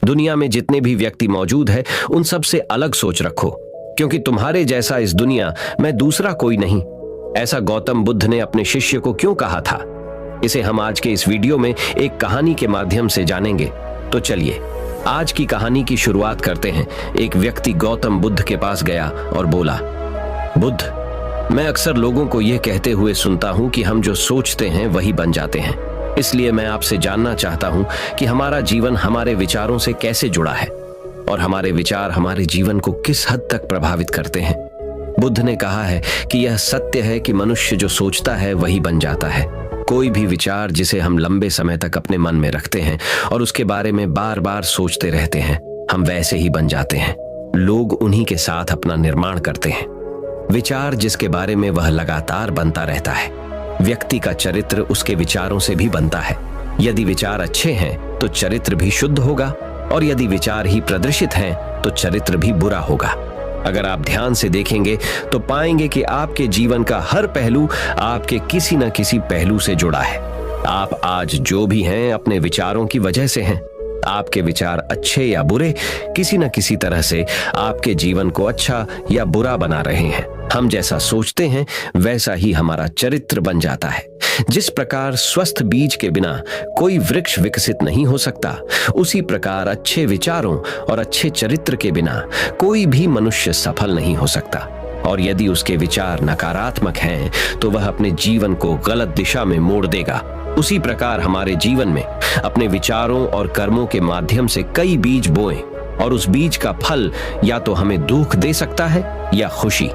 दुनिया में जितने भी व्यक्ति मौजूद है उन सब से अलग सोच रखो, क्योंकि तुम्हारे जैसा इस दुनिया में दूसरा कोई नहीं। ऐसा गौतम बुद्ध ने अपने शिष्य को क्यों कहा था, इसे हम आज के इस वीडियो में एक कहानी के माध्यम से जानेंगे। तो चलिए आज की कहानी की शुरुआत करते हैं। एक व्यक्ति गौतम बुद्ध के पास गया और बोला, बुद्ध, मैं अक्सर लोगों को यह कहते हुए सुनता हूं कि हम जो सोचते हैं वही बन जाते हैं। इसलिए मैं आपसे जानना चाहता हूं कि हमारा जीवन हमारे विचारों से कैसे जुड़ा है और हमारे विचार हमारे जीवन को किस हद तक प्रभावित करते हैं। बुद्ध ने कहा है कि यह सत्य है कि मनुष्य जो सोचता है वही बन जाता है। कोई भी विचार जिसे हम लंबे समय तक अपने मन में रखते हैं और उसके बारे में बार बार सोचते रहते हैं, हम वैसे ही बन जाते हैं। लोग उन्हीं के साथ अपना निर्माण करते हैं। विचार जिसके बारे में वह लगातार बनता रहता है। व्यक्ति का चरित्र उसके विचारों से भी बनता है। यदि विचार अच्छे हैं तो चरित्र भी शुद्ध होगा, और यदि विचार ही प्रदर्शित हैं तो चरित्र भी बुरा होगा। अगर आप ध्यान से देखेंगे तो पाएंगे कि आपके जीवन का हर पहलू आपके किसी न किसी पहलू से जुड़ा है। आप आज जो भी हैं अपने विचारों की वजह से हैं। आपके विचार अच्छे या बुरे किसी न किसी तरह से आपके जीवन को अच्छा या बुरा बना रहे हैं। हम जैसा सोचते हैं वैसा ही हमारा चरित्र बन जाता है। जिस प्रकार स्वस्थ बीज के बिना कोई वृक्ष विकसित नहीं हो सकता, उसी प्रकार अच्छे विचारों और अच्छे चरित्र के बिना कोई भी मनुष्य सफल नहीं हो सकता। और यदि उसके विचार नकारात्मक हैं तो वह अपने जीवन को गलत दिशा में मोड़ देगा। उसी प्रकार हमारे जीवन में अपने विचारों और कर्मों के माध्यम से कई बीज बोएं, और उस बीज का फल या तो हमें दुख दे सकता है या खुशी।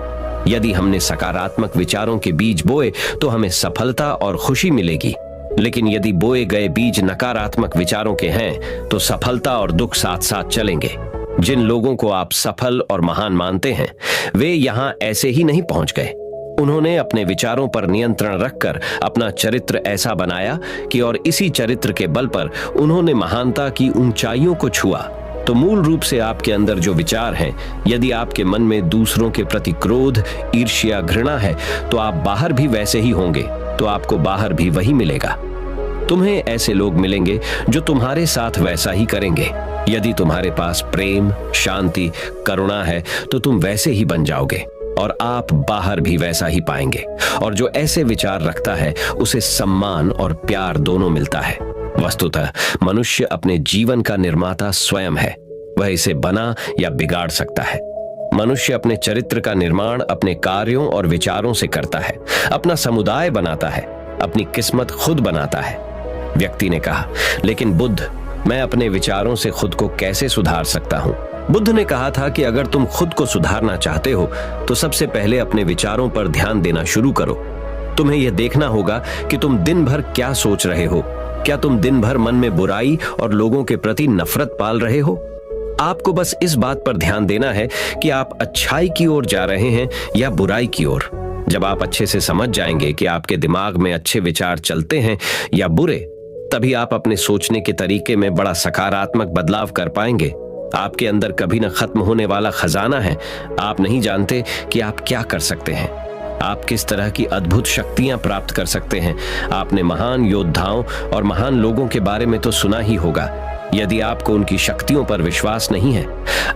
यदि हमने सकारात्मक विचारों के बीज बोए तो हमें सफलता और खुशी मिलेगी, लेकिन यदि बोए गए बीज नकारात्मक विचारों के हैं तो सफलता और दुख साथ साथ चलेंगे। जिन लोगों को आप सफल और महान मानते हैं वे यहाँ ऐसे ही नहीं पहुंच गए। उन्होंने अपने विचारों पर नियंत्रण रखकर अपना चरित्र ऐसा बनाया कि और इसी चरित्र के बल पर उन्होंने महानता की ऊंचाइयों को छुआ। तो मूल रूप से आपके अंदर जो विचार हैं, यदि आपके मन में दूसरों के प्रति क्रोध, ईर्ष्या, घृणा है तो आप बाहर भी वैसे ही होंगे, तो आपको बाहर भी वही मिलेगा। तुम्हें ऐसे लोग मिलेंगे जो तुम्हारे साथ वैसा ही करेंगे। यदि तुम्हारे पास प्रेम, शांति, करुणा है तो तुम वैसे ही बन जाओगे और आप बाहर भी वैसा ही पाएंगे। और जो ऐसे विचार रखता है उसे सम्मान और प्यार दोनों मिलता है। वस्तुतः मनुष्य अपने जीवन का निर्माता स्वयं है। वह इसे बना या बिगाड़ सकता है। मनुष्य अपने चरित्र का निर्माण अपने कार्यों और विचारों से करता है, अपना समुदाय बनाता है, अपनी किस्मत खुद बनाता है। व्यक्ति ने कहा, लेकिन बुद्ध, मैं अपने विचारों से खुद को कैसे सुधार सकता हूं? बुद्ध ने कहा था कि अगर तुम खुद को सुधारना चाहते हो तो सबसे पहले अपने विचारों पर ध्यान देना शुरू करो। तुम्हें यह देखना होगा कि तुम दिन भर क्या सोच रहे हो। क्या तुम दिन भर मन में बुराई और लोगों के प्रति नफरत पाल रहे हो? आपको बस इस बात पर ध्यान देना है कि आप अच्छाई की ओर जा रहे हैं या बुराई की ओर। जब आप अच्छे से समझ जाएंगे कि आपके दिमाग में अच्छे विचार चलते हैं या बुरे, तभी आप अपने सोचने के तरीके में बड़ा सकारात्मक बदलाव कर पाएंगे। आपके अंदर कभी न खत्म होने वाला खजाना है। आप नहीं जानते कि आप क्या कर सकते हैं, आप किस तरह की अद्भुत शक्तियां प्राप्त कर सकते हैं। आपने महान योद्धाओं और महान लोगों के बारे में तो सुना ही होगा। यदि आपको उनकी शक्तियों पर विश्वास नहीं है,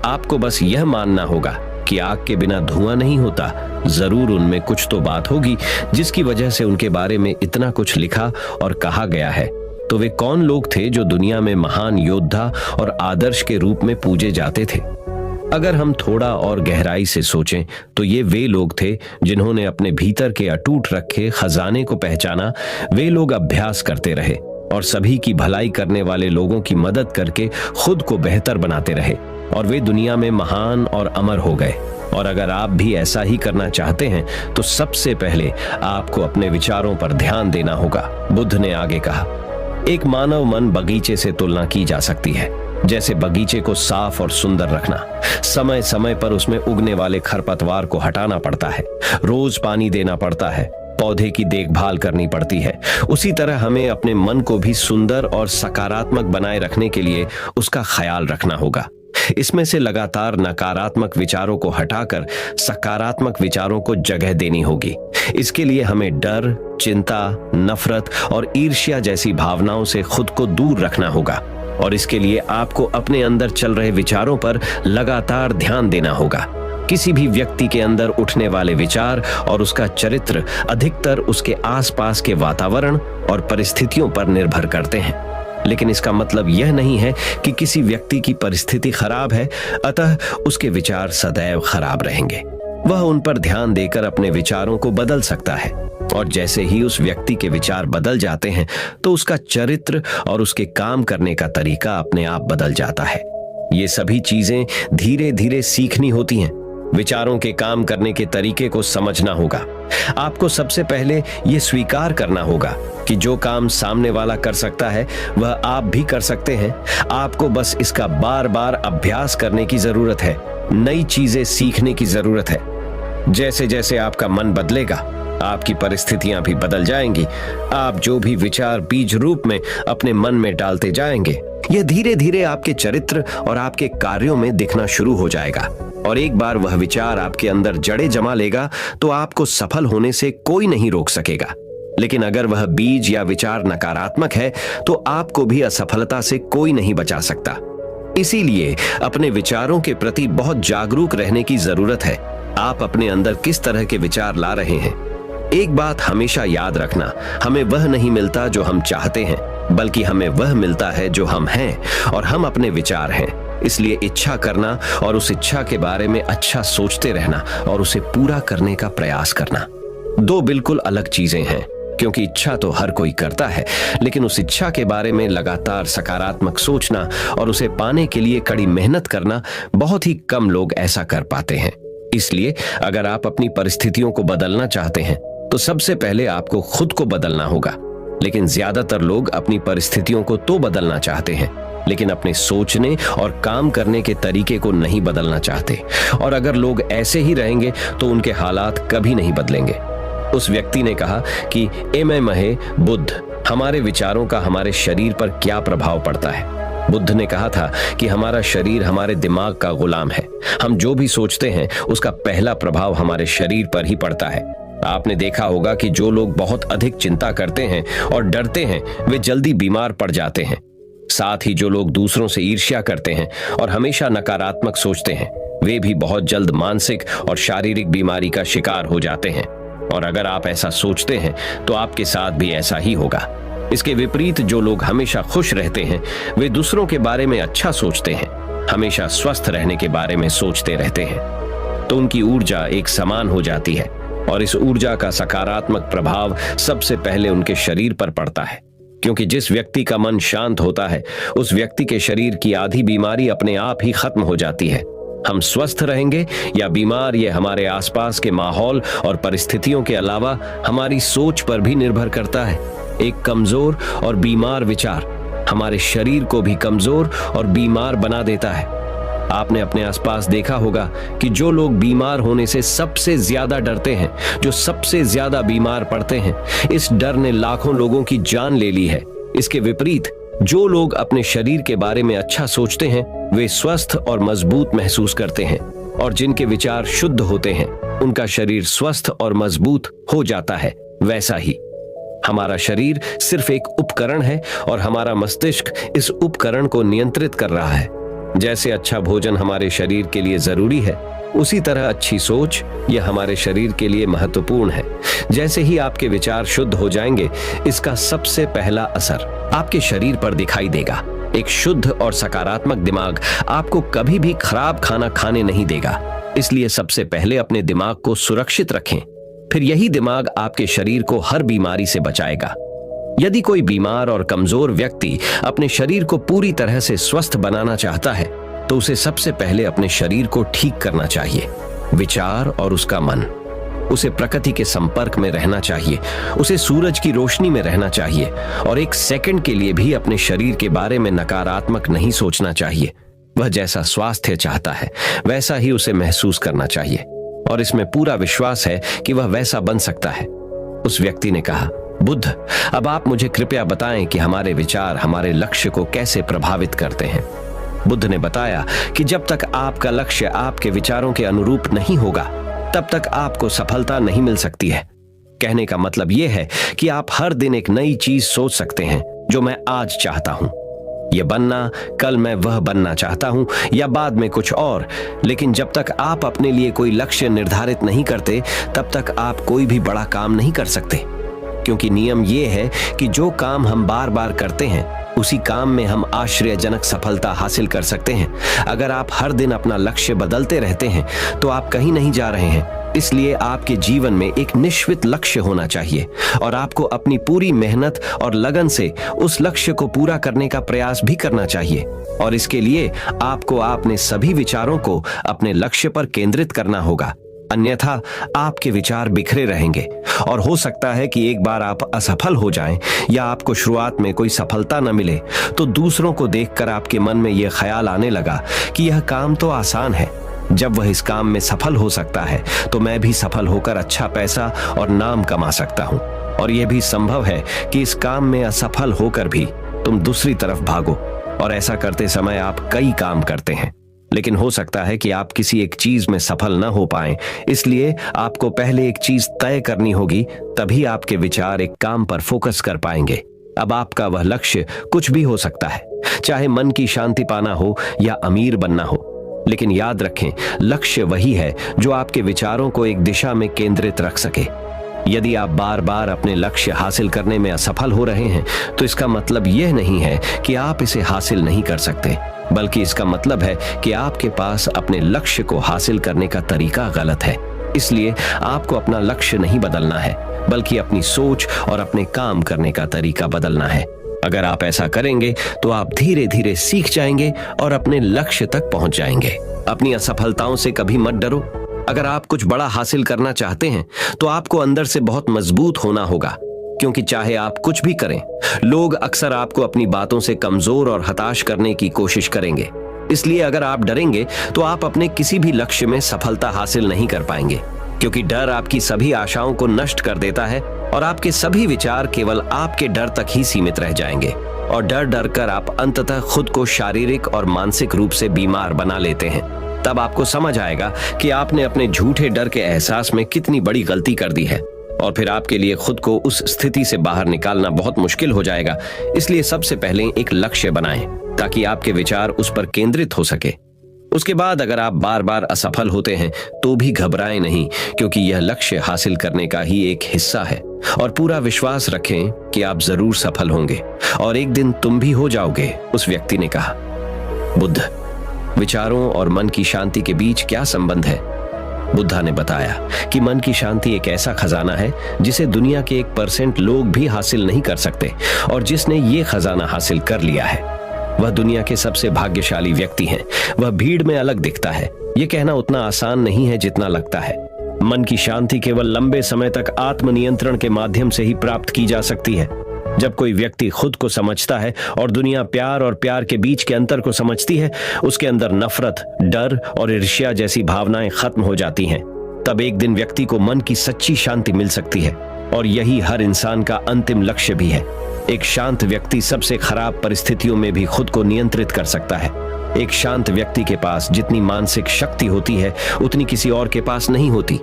आपको बस यह मानना होगा कि आग के बिना धुआं नहीं होता। जरूर उनमें कुछ तो बात होगी जिसकी वजह से उनके बारे में इतना कुछ लिखा और कहा गया है। तो वे कौन लोग थे जो दुनिया में महान योद्धा और आदर्श के रूप में पूजे जाते थे? अगर हम थोड़ा और गहराई से सोचें तो ये वे लोग थे जिन्होंने अपने भीतर के अटूट रखे खजाने को पहचाना। वे लोग अभ्यास करते रहे और सभी की भलाई करने वाले लोगों की मदद करके खुद को बेहतर बनाते रहे, और वे दुनिया में महान और अमर हो गए। और अगर आप भी ऐसा ही करना चाहते हैं तो सबसे पहले आपको अपने विचारों पर ध्यान देना होगा। बुद्ध ने आगे कहा, एक मानव मन बगीचे से तुलना की जा सकती है। जैसे बगीचे को साफ और सुंदर रखना, समय समय पर उसमें उगने वाले खरपतवार को हटाना पड़ता है, रोज पानी देना पड़ता है, पौधे की देखभाल करनी पड़ती है। उसी तरह हमें अपने मन को भी सुंदर और सकारात्मक बनाए रखने के लिए उसका ख्याल रखना होगा। इसमें से लगातार नकारात्मक विचारों को हटाकर सकारात्मक विचारों को जगह देनी होगी। इसके लिए हमें डर, चिंता, नफरत और ईर्ष्या जैसी भावनाओं से खुद को दूर रखना होगा। और इसके लिए आपको अपने अंदर चल रहे विचारों पर लगातार ध्यान देना होगा। किसी भी व्यक्ति के अंदर उठने वाले विचार और उसका चरित्र अधिकतर उसके आसपास के वातावरण और परिस्थितियों पर निर्भर करते हैं। लेकिन इसका मतलब यह नहीं है कि किसी व्यक्ति की परिस्थिति खराब है, अतः उसके विचार सदैव खराब रहेंगे। वह उन पर ध्यान देकर अपने विचारों को बदल सकता है, और जैसे ही उस व्यक्ति के विचार बदल जाते हैं तो उसका चरित्र और उसके काम करने का तरीका अपने आप बदल जाता है। ये सभी चीजें धीरे धीरे सीखनी होती हैं। विचारों के काम करने के तरीके को समझना होगा। आपको सबसे पहले यह स्वीकार करना होगा कि जो काम सामने वाला कर सकता है वह आप भी कर सकते हैं। आपको बस इसका बार बार अभ्यास करने की जरूरत है, नई चीजें सीखने की जरूरत है। जैसे जैसे आपका मन बदलेगा, आपकी परिस्थितियां भी बदल जाएंगी। आप जो भी विचार बीज रूप में अपने मन में डालते जाएंगे, यह धीरे धीरे आपके चरित्र और आपके कार्यों में दिखना शुरू हो जाएगा। और एक बार वह विचार आपके अंदर जड़ें जमा लेगा तो आपको सफल होने से कोई नहीं रोक सकेगा। लेकिन अगर वह बीज या विचार नकारात्मक है तो आपको भी असफलता से कोई नहीं बचा सकता। इसीलिए अपने विचारों के प्रति बहुत जागरूक रहने की जरूरत है। आप अपने अंदर किस तरह के विचार ला रहे हैं। एक बात हमेशा याद रखना, हमें वह नहीं मिलता जो हम चाहते हैं, बल्कि हमें वह मिलता है जो हम हैं, और हम अपने विचार हैं। इसलिए इच्छा करना और उस इच्छा के बारे में अच्छा सोचते रहना और उसे पूरा करने का प्रयास करना दो बिल्कुल अलग चीजें हैं। क्योंकि इच्छा तो हर कोई करता है, लेकिन उस इच्छा के बारे में लगातार सकारात्मक सोचना और उसे पाने के लिए कड़ी मेहनत करना, बहुत ही कम लोग ऐसा कर पाते हैं। इसलिए अगर आप अपनी परिस्थितियों को बदलना चाहते हैं तो सबसे पहले आपको खुद को बदलना होगा। लेकिन ज्यादातर लोग अपनी परिस्थितियों को तो बदलना चाहते हैं, लेकिन अपने सोचने और काम करने के तरीके को नहीं बदलना चाहते। और अगर लोग ऐसे ही रहेंगे तो उनके हालात कभी नहीं बदलेंगे। उस व्यक्ति ने कहा कि एम महे बुद्ध, हमारे विचारों का हमारे शरीर पर क्या प्रभाव पड़ता है। बुद्ध ने कहा था कि हमारा शरीर हमारे दिमाग का गुलाम है। हम जो भी सोचते हैं उसका पहला प्रभाव हमारे शरीर पर ही पड़ता है। आपने देखा होगा कि जो लोग बहुत अधिक चिंता करते हैं और डरते हैं वे जल्दी बीमार पड़ जाते हैं। साथ ही जो लोग दूसरों से ईर्ष्या करते हैं और हमेशा नकारात्मक सोचते हैं, वे भी बहुत जल्द मानसिक और शारीरिक बीमारी का शिकार हो जाते हैं। और अगर आप ऐसा सोचते हैं तो आपके साथ भी ऐसा ही होगा। इसके विपरीत जो लोग हमेशा खुश रहते हैं वे दूसरों के बारे में अच्छा सोचते हैं, हमेशा स्वस्थ रहने के बारे में सोचते रहते हैं, तो उनकी ऊर्जा एक समान हो जाती है और इस ऊर्जा का सकारात्मक प्रभाव सबसे पहले उनके शरीर पर पड़ता है। क्योंकि जिस व्यक्ति का मन शांत होता है उस व्यक्ति के शरीर की आधी बीमारी अपने आप ही खत्म हो जाती है। हम स्वस्थ रहेंगे या बीमार, ये हमारे आसपास के माहौल और परिस्थितियों के अलावा हमारी सोच पर भी निर्भर करता है। एक कमजोर और बीमार विचार हमारे शरीर को भी कमजोर और बीमार बना देता है। आपने अपने आसपास देखा होगा कि जो लोग बीमार होने से सबसे ज्यादा डरते हैं, जो सबसे ज्यादा बीमार पड़ते हैं, इस डर ने लाखों लोगों की जान ले ली है। इसके विपरीत जो लोग अपने शरीर के बारे में अच्छा सोचते हैं वे स्वस्थ और मजबूत महसूस करते हैं, और जिनके विचार शुद्ध होते हैं उनका शरीर स्वस्थ और मजबूत हो जाता है। वैसा ही हमारा शरीर सिर्फ एक उपकरण है और हमारा मस्तिष्क इस उपकरण को नियंत्रित कर रहा है। जैसे अच्छा भोजन हमारे शरीर के लिए जरूरी है, उसी तरह अच्छी सोच यह हमारे शरीर के लिए महत्वपूर्ण है। जैसे ही आपके विचार शुद्ध हो जाएंगे, इसका सबसे पहला असर आपके शरीर पर दिखाई देगा। एक शुद्ध और सकारात्मक दिमाग आपको कभी भी खराब खाना खाने नहीं देगा। इसलिए सबसे पहले अपने दिमाग को सुरक्षित रखें, फिर यही दिमाग आपके शरीर को हर बीमारी से बचाएगा। यदि कोई बीमार और कमजोर व्यक्ति अपने शरीर को पूरी तरह से स्वस्थ बनाना चाहता है तो उसे सबसे पहले अपने शरीर को ठीक करना चाहिए। विचार और उसका मन, उसे प्रकृति के संपर्क में रहना चाहिए, उसे सूरज की रोशनी में रहना चाहिए और एक सेकंड के लिए भी अपने शरीर के बारे में नकारात्मक नहीं सोचना चाहिए। वह जैसा स्वास्थ्य चाहता है वैसा ही उसे महसूस करना चाहिए और इसमें पूरा विश्वास है कि वह वैसा बन सकता है। उस व्यक्ति ने कहा, बुद्ध, अब आप मुझे कृपया बताएं कि हमारे विचार हमारे लक्ष्य को कैसे प्रभावित करते हैं। बुद्ध ने बताया कि जब तक आपका लक्ष्य आपके विचारों के अनुरूप नहीं होगा तब तक आपको सफलता नहीं मिल सकती है। कहने का मतलब यह है कि आप हर दिन एक नई चीज सोच सकते हैं जो मैं आज चाहता हूं। ये बनना, कल मैं वह बनना चाहता हूं या बाद में कुछ और। लेकिन जब तक आप अपने लिए कोई लक्ष्य निर्धारित नहीं करते, तब तक आप कोई भी बड़ा काम नहीं कर सकते। क्योंकि नियम ये है कि जो काम हम बार बार करते हैं, उसी काम में हम आश्चर्यजनक सफलता हासिल कर सकते हैं। अगर आप हर दिन अपना लक्ष्य बदलते रहते हैं, तो आप कहीं नहीं जा रहे हैं। इसलिए आपके जीवन में एक निश्चित लक्ष्य होना चाहिए और आपको अपनी पूरी मेहनत और लगन से उस लक्ष्य को पूरा करने का प्रयास भी करना चाहिए। और इसके लिए आपको अपने सभी विचारों को अपने लक्ष्य पर केंद्रित करना होगा, अन्यथा आपके विचार बिखरे रहेंगे और हो सकता है कि एक बार आप असफल हो जाएं या आपको शुरुआत में कोई सफलता न मिले, तो दूसरों को देखकर आपके मन में यह ख्याल आने लगा कि यह काम तो आसान है। जब वह इस काम में सफल हो सकता है, तो मैं भी सफल होकर अच्छा पैसा और नाम कमा सकता हूं। और यह भी संभव है कि इस काम में असफल होकर भी तुम दूसरी तरफ भागो और ऐसा करते समय आप कई काम करते हैं, लेकिन हो सकता है कि आप किसी एक चीज में सफल न हो पाएं। इसलिए आपको पहले एक चीज तय करनी होगी, तभी आपके विचार एक काम पर फोकस कर पाएंगे। अब आपका वह लक्ष्य कुछ भी हो सकता है, चाहे मन की शांति पाना हो या अमीर बनना हो। लेकिन याद रखें, लक्ष्य वही है जो आपके विचारों को एक दिशा में केंद्रित रख सके। यदि आप बार बार अपने लक्ष्य हासिल करने में असफल हो रहे हैं, तो इसका मतलब यह नहीं है कि आप इसे हासिल नहीं कर सकते, बल्कि इसका मतलब है कि आपके पास अपने लक्ष्य को हासिल करने का तरीका गलत है। इसलिए आपको अपना लक्ष्य नहीं बदलना है, बल्कि अपनी सोच और अपने काम करने का तरीका बदलना है। अगर आप ऐसा करेंगे, तो आप धीरे धीरे सीख जाएंगे और अपने लक्ष्य तक पहुंच जाएंगे। अपनी असफलताओं से कभी मत डरो। अगर आप कुछ बड़ा हासिल करना चाहते हैं, तो आपको अंदर से बहुत मजबूत होना होगा, क्योंकि चाहे आप कुछ भी करें, लोग अक्सर आपको अपनी बातों से कमजोर और हताश करने की कोशिश करेंगे। इसलिए अगर आप डरेंगे, तो आप अपने किसी भी लक्ष्य में सफलता हासिल नहीं कर पाएंगे, क्योंकि डर आपकी सभी आशाओं को नष्ट कर देता है और आपके सभी विचार केवल आपके डर तक ही सीमित रह जाएंगे। और डर डर कर आप अंततः खुद को शारीरिक और मानसिक रूप से बीमार बना लेते हैं। तब आपको समझ आएगा कि आपने अपने झूठे डर के एहसास में कितनी बड़ी गलती कर दी है, और फिर आपके लिए खुद को उस स्थिति से बाहर निकालना बहुत मुश्किल हो जाएगा। इसलिए सबसे पहले एक लक्ष्य बनाएं, ताकि आपके विचार उस पर केंद्रित हो सके। उसके बाद अगर आप बार बार असफल होते हैं, तो भी घबराएं नहीं, क्योंकि यह लक्ष्य हासिल करने का ही एक हिस्सा है। और पूरा विश्वास रखें कि आप जरूर सफल होंगे और एक दिन तुम भी हो जाओगे, उस व्यक्ति ने कहा। बुद्ध, विचारों और मन की शांति के बीच क्या संबंध है? बुद्धा ने बताया कि मन की शांति एक ऐसा खजाना है जिसे दुनिया के 1% लोग भी हासिल नहीं कर सकते, और जिसने ये खजाना हासिल कर लिया है, वह दुनिया के सबसे भाग्यशाली व्यक्ति हैं। वह भीड़ में अलग दिखता है। यह कहना उतना आसान नहीं है जितना लगता है। मन की शांति केवल लंबे समय तक आत्मनियंत्रण के माध्यम से ही प्राप्त की जा सकती है। जब कोई व्यक्ति खुद को समझता है और दुनिया प्यार और प्यार के बीच के अंतर को समझती है, उसके अंदर नफरत, डर और ईर्ष्या जैसी भावनाएं खत्म हो जाती हैं। तब एक दिन व्यक्ति को मन की सच्ची शांति मिल सकती है, और यही हर इंसान का अंतिम लक्ष्य भी है। एक शांत व्यक्ति सबसे खराब परिस्थितियों में भी खुद को नियंत्रित कर सकता है। एक शांत व्यक्ति के पास जितनी मानसिक शक्ति होती है, उतनी किसी और के पास नहीं होती।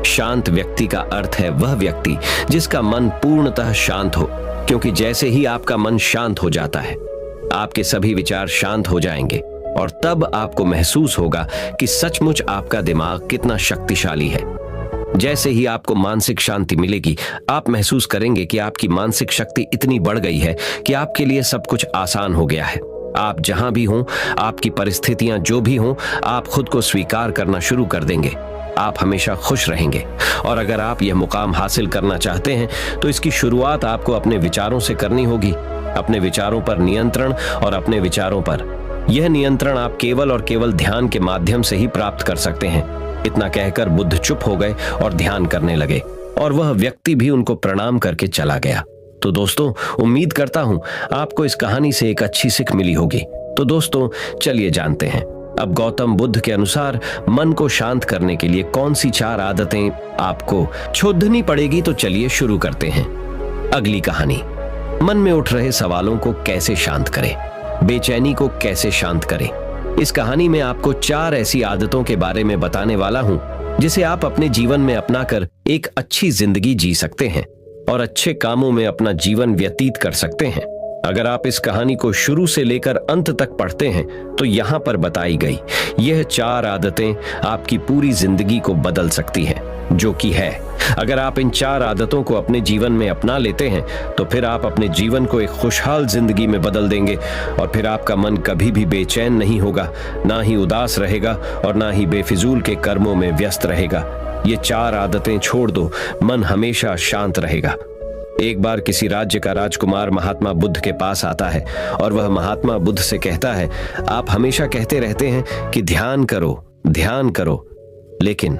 शांत व्यक्ति का अर्थ है वह व्यक्ति जिसका मन पूर्णतः शांत हो, क्योंकि जैसे ही आपका मन शांत हो जाता है, आपके सभी विचार शांत हो जाएंगे, और तब आपको महसूस होगा कि सचमुच आपका दिमाग कितना शक्तिशाली है। जैसे ही आपको मानसिक शांति मिलेगी, आप महसूस करेंगे कि आपकी मानसिक शक्ति इतनी बढ़ गई है कि आपके लिए सब कुछ आसान हो गया है। आप जहां भी हों, आपकी परिस्थितियां जो भी हों, आप खुद को स्वीकार करना शुरू कर देंगे। आप हमेशा खुश रहेंगे। और अगर आप यह मुकाम हासिल करना चाहते हैं, तो इसकी शुरुआत आपको अपने विचारों से करनी होगी। अपने विचारों पर नियंत्रण और अपने विचारों पर यह नियंत्रण आप केवल और केवल ध्यान के माध्यम से ही प्राप्त कर सकते हैं। इतना कहकर बुद्ध चुप हो गए और ध्यान करने लगे, और वह व्यक्ति भी उनको प्रणाम करके चला गया। तो दोस्तों, उम्मीद करता हूं आपको इस कहानी से एक अच्छी सीख मिली होगी। तो दोस्तों, चलिए जानते हैं अब गौतम बुद्ध के अनुसार मन को शांत करने के लिए कौन सी 4 आदतें आपको छोड़नी पड़ेगी। तो चलिए शुरू करते हैं अगली कहानी। मन में उठ रहे सवालों को कैसे शांत करें, बेचैनी को कैसे शांत करें। इस कहानी में आपको 4 ऐसी आदतों के बारे में बताने वाला हूं, जिसे आप अपने जीवन में अपनाकर एक अच्छी जिंदगी जी सकते हैं और अच्छे कामों में अपना जीवन व्यतीत कर सकते हैं। अगर आप इस कहानी को शुरू से लेकर अंत तक पढ़ते हैं तो यहाँ पर बताई गई यह 4 आदतें आपकी पूरी जिंदगी को बदल सकती हैं, जो कि है, अगर आप इन 4 आदतों को अपने जीवन में अपना लेते हैं तो फिर आप अपने जीवन को एक खुशहाल जिंदगी में बदल देंगे और फिर आपका मन कभी भी बेचैन नहीं होगा, ना ही उदास रहेगा और ना ही बेफिजूल के कर्मों में व्यस्त रहेगा। ये 4 आदतें छोड़ दो, मन हमेशा शांत रहेगा। एक बार किसी राज्य का राजकुमार महात्मा बुद्ध के पास आता है और वह महात्मा बुद्ध से कहता है, आप हमेशा कहते रहते हैं कि ध्यान करो, लेकिन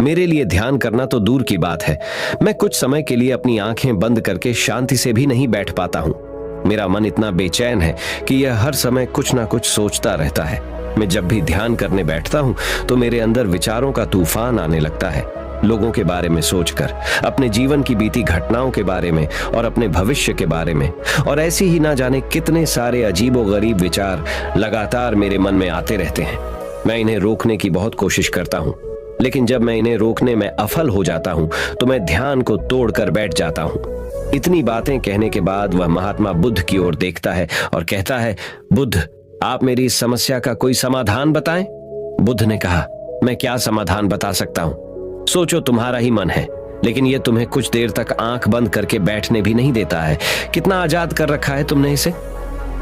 मेरे लिए ध्यान करना तो दूर की बात है। मैं कुछ समय के लिए अपनी आंखें बंद करके शांति से भी नहीं बैठ पाता हूं। मेरा मन इतना बेचैन है कि यह हर समय कुछ ना कुछ सोचता रहता है। मैं जब भी ध्यान करने बैठता हूं तो मेरे अंदर विचारों का तूफान आने लगता है, लोगों के बारे में सोचकर, अपने जीवन की बीती घटनाओं के बारे में और अपने भविष्य के बारे में, और ऐसी ही ना जाने कितने सारे अजीबोगरीब विचार लगातार मेरे मन में आते रहते हैं। मैं इन्हें रोकने की बहुत कोशिश करता हूं, लेकिन जब मैं इन्हें रोकने में असफल हो जाता हूं तो मैं ध्यान को तोड़कर बैठ जाता हूं। इतनी बातें कहने के बाद वह महात्मा बुद्ध की ओर देखता है और कहता है, बुद्ध, आप मेरी इस समस्या का कोई समाधान बताएं। बुद्ध ने कहा, मैं क्या समाधान बता सकता हूं? सोचो, तुम्हारा ही मन है, लेकिन यह तुम्हें कुछ देर तक आंख बंद करके बैठने भी नहीं देता है। कितना आजाद कर रखा है तुमने इसे।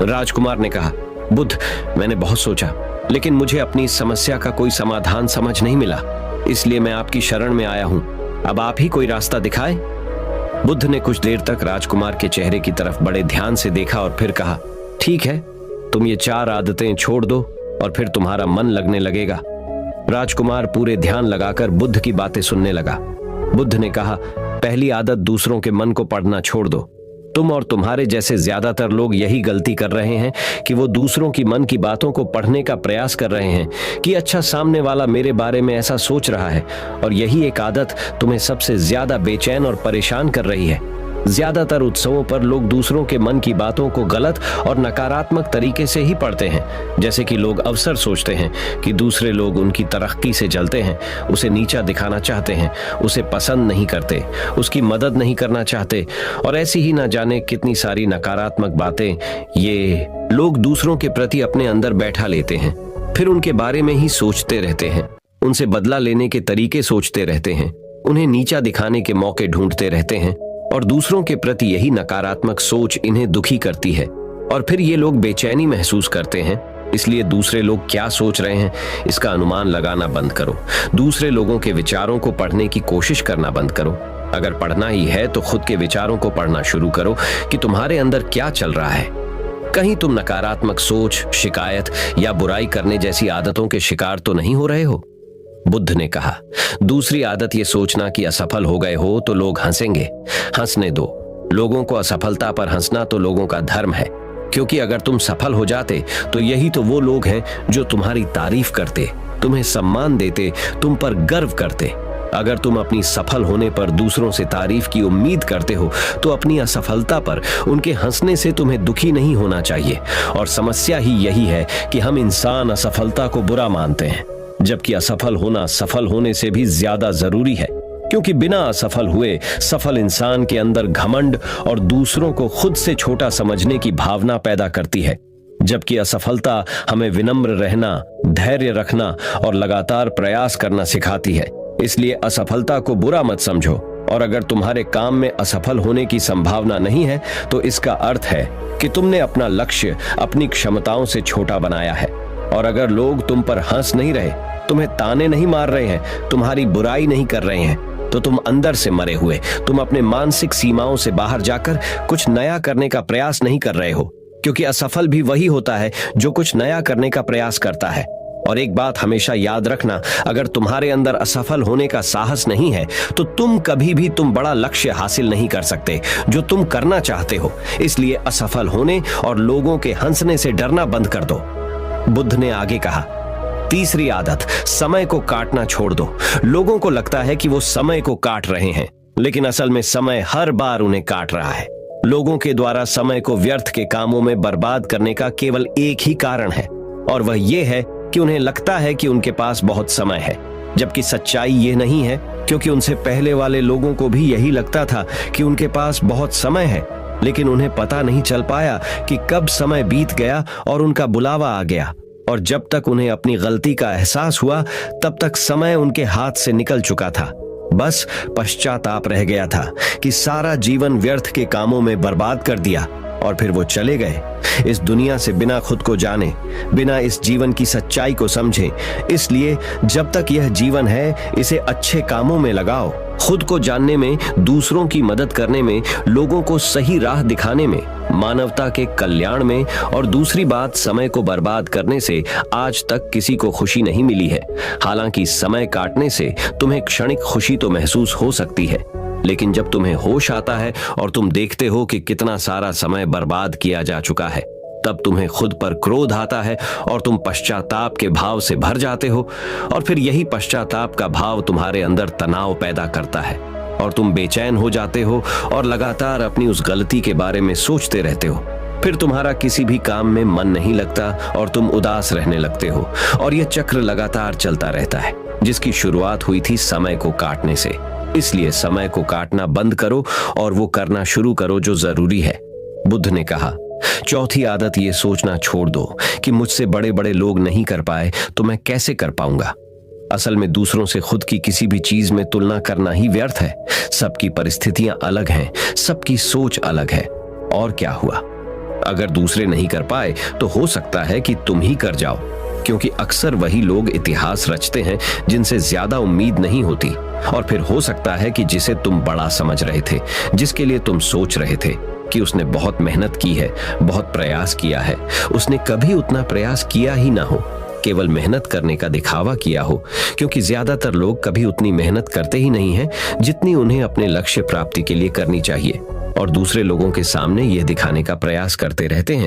राजकुमार ने कहा, बुद्ध, मैंने बहुत सोचा, लेकिन मुझे अपनी इस समस्या का कोई समाधान समझ नहीं मिला, इसलिए मैं आपकी शरण में आया हूं। अब आप ही कोई रास्ता दिखाएं। बुद्ध ने कुछ देर तक राजकुमार के चेहरे की तरफ बड़े ध्यान से देखा और फिर कहा, ठीक है, तुम ये 4 आदतें छोड़ दो और फिर तुम्हारा मन लगने लगेगा। राजकुमार पूरे ध्यान लगाकर बुद्ध की बातें सुनने लगा। बुद्ध ने कहा, पहली आदत, दूसरों के मन को पढ़ना छोड़ दो। तुम और तुम्हारे जैसे ज्यादातर लोग यही गलती कर रहे हैं कि वो दूसरों की मन की बातों को पढ़ने का प्रयास कर रहे हैं कि अच्छा, सामने वाला मेरे बारे में ऐसा सोच रहा है, और यही एक आदत तुम्हें सबसे ज्यादा बेचैन और परेशान कर रही है। ज्यादातर उत्सवों पर लोग दूसरों के मन की बातों को गलत और नकारात्मक तरीके से ही पढ़ते हैं, जैसे कि लोग अवसर सोचते हैं कि दूसरे लोग उनकी तरक्की से जलते हैं, उसे नीचा दिखाना चाहते हैं, उसे पसंद नहीं करते, उसकी मदद नहीं करना चाहते, और ऐसी ही ना जाने कितनी सारी नकारात्मक बातें ये लोग दूसरों के प्रति अपने अंदर बैठा लेते हैं। फिर उनके बारे में ही सोचते रहते हैं, उनसे बदला लेने के तरीके सोचते रहते हैं, उन्हें नीचा दिखाने के मौके ढूंढते रहते हैं, और दूसरों के प्रति यही नकारात्मक सोच इन्हें दुखी करती है। और फिर ये लोग बेचैनी महसूस करते हैं, इसलिए दूसरे लोग क्या सोच रहे हैं इसका अनुमान लगाना बंद करो। दूसरे लोगों के विचारों को पढ़ने की कोशिश करना बंद करो। अगर पढ़ना ही है तो खुद के विचारों को पढ़ना शुरू करो कि तुम्हारे अंदर क्या चल रहा है। कहीं तुम नकारात्मक सोच, शिकायत या बुराई करने जैसी आदतों के शिकार तो नहीं हो रहे हो? बुद्ध ने कहा, दूसरी आदत ये सोचना कि असफल हो गए हो तो लोग हंसेंगे। हंसने दो। लोगों को असफलता पर हंसना तो लोगों का धर्म है, क्योंकि अगर तुम सफल हो जाते तो यही तो वो लोग हैं जो तुम्हारी तारीफ करते, तुम्हें सम्मान देते, तुम पर गर्व करते। अगर तुम अपनी सफल होने पर दूसरों से तारीफ की उम्मीद करते हो तो अपनी असफलता पर उनके हंसने से तुम्हें दुखी नहीं होना चाहिए। और समस्या ही यही है कि हम इंसान असफलता को बुरा मानते हैं, जबकि असफल होना सफल होने से भी ज्यादा जरूरी है, क्योंकि बिना असफल हुए सफल इंसान के अंदर घमंड और दूसरों को खुद से छोटा समझने की भावना पैदा करती है, जबकि असफलता हमें विनम्र रहना, धैर्य रखना और लगातार प्रयास करना सिखाती है। इसलिए असफलता को बुरा मत समझो, और अगर तुम्हारे काम में असफल होने की संभावना नहीं है तो इसका अर्थ है कि तुमने अपना लक्ष्य अपनी क्षमताओं से छोटा बनाया है। और अगर लोग तुम पर हंस नहीं रहे, तुम्हें ताने नहीं मार रहे हैं, तुम्हारी बुराई नहीं कर रहे हैं, तो तुम अंदर से मरे हुए, तुम अपने मानसिक सीमाओं से बाहर जाकर कुछ नया करने का प्रयास नहीं कर रहे हो, क्योंकि असफल भी वही होता है जो कुछ नया करने का प्रयास करता है। और एक बात हमेशा याद रखना, अगर तुम्हारे अंदर असफल होने का साहस नहीं है तो तुम कभी भी बड़ा लक्ष्य हासिल नहीं कर सकते जो तुम करना चाहते हो। इसलिए असफल होने और लोगों के हंसने से डरना बंद कर दो। बुद्ध ने आगे कहा, तीसरी आदत, समय को काटना छोड़ दो। लोगों को लगता है कि वो समय को काट रहे हैं, लेकिन असल में समय हर बार उन्हें काट रहा है। लोगों के द्वारा समय को व्यर्थ के कामों में बर्बाद करने का केवल एक ही कारण है, और वह ये है कि उन्हें लगता है कि उनके पास बहुत समय है, जबकि सच्चाई ये नहीं है, क्योंकि उनसे पहले वाले लोगों को भी यही लगता था कि उनके पास बहुत समय है। लेकिन उन्हें पता नहीं चल पाया कि कब समय बीत गया और उनका बुलावा आ गया। और जब तक उन्हें अपनी गलती का एहसास हुआ तब तक समय उनके हाथ से निकल चुका था। बस पश्चाताप रह गया था कि सारा जीवन व्यर्थ के कामों में बर्बाद कर दिया। और फिर वो चले गए इस दुनिया से बिना खुद को जाने, बिना इस जीवन की सच्चाई को समझे। इसलिए जब तक यह जीवन है इसे अच्छे कामों में लगाओ, खुद को जानने में, दूसरों की मदद करने में, लोगों को सही राह दिखाने में, मानवता के कल्याण में। और दूसरी बात, समय को बर्बाद करने से आज तक किसी को खुशी नहीं मिली है। हालांकि समय काटने से तुम्हें क्षणिक खुशी तो महसूस हो सकती है, लेकिन जब तुम्हें होश आता है और तुम देखते हो कि कितना सारा समय बर्बाद किया जा चुका है, तब तुम्हें खुद पर क्रोध आता है और तुम पश्चाताप के भाव से भर जाते हो। और फिर यही पश्चाताप का भाव तुम्हारे अंदर तनाव पैदा करता है और तुम बेचैन हो जाते हो और लगातार अपनी उस गलती के बारे में सोचते रहते हो। फिर तुम्हारा किसी भी काम में मन नहीं लगता और तुम उदास रहने लगते हो। और यह चक्र लगातार चलता रहता है, जिसकी शुरुआत हुई थी समय को काटने से। इसलिए समय को काटना बंद करो और वो करना शुरू करो जो जरूरी है। बुद्ध ने कहा, चौथी आदत ये सोचना छोड़ दो कि मुझसे बड़े बड़े लोग नहीं कर पाए तो मैं कैसे कर पाऊंगा। असल में दूसरों से खुद की किसी भी चीज में तुलना करना ही व्यर्थ है। सबकी परिस्थितियां अलग हैं, सबकी सोच अलग है। और क्या हुआ, अगर दूसरे नहीं कर पाए तो हो सकता है कि तुम ही कर जाओ, क्योंकि अक्सर वही लोग इतिहास रचते हैं जिनसे ज्यादा उम्मीद नहीं होती। और फिर हो सकता है कि जिसे तुम बड़ा समझ रहे थे, जिसके लिए तुम सोच रहे थे कि उसने बहुत मेहनत की है, बहुत प्रयास किया है, उसने कभी उतना प्रयास किया ही ना हो, केवल मेहनत करने का दिखावा किया हो। क्योंकि ज्यादातर लोग कभी उतनी मेहनत करते ही नहीं हैं जितनी उन्हें अपने लक्ष्य प्राप्ति के लिए करनी चाहिए, और दूसरे लोगों के सामने यह दिखाने का प्रयास करते रहते हैं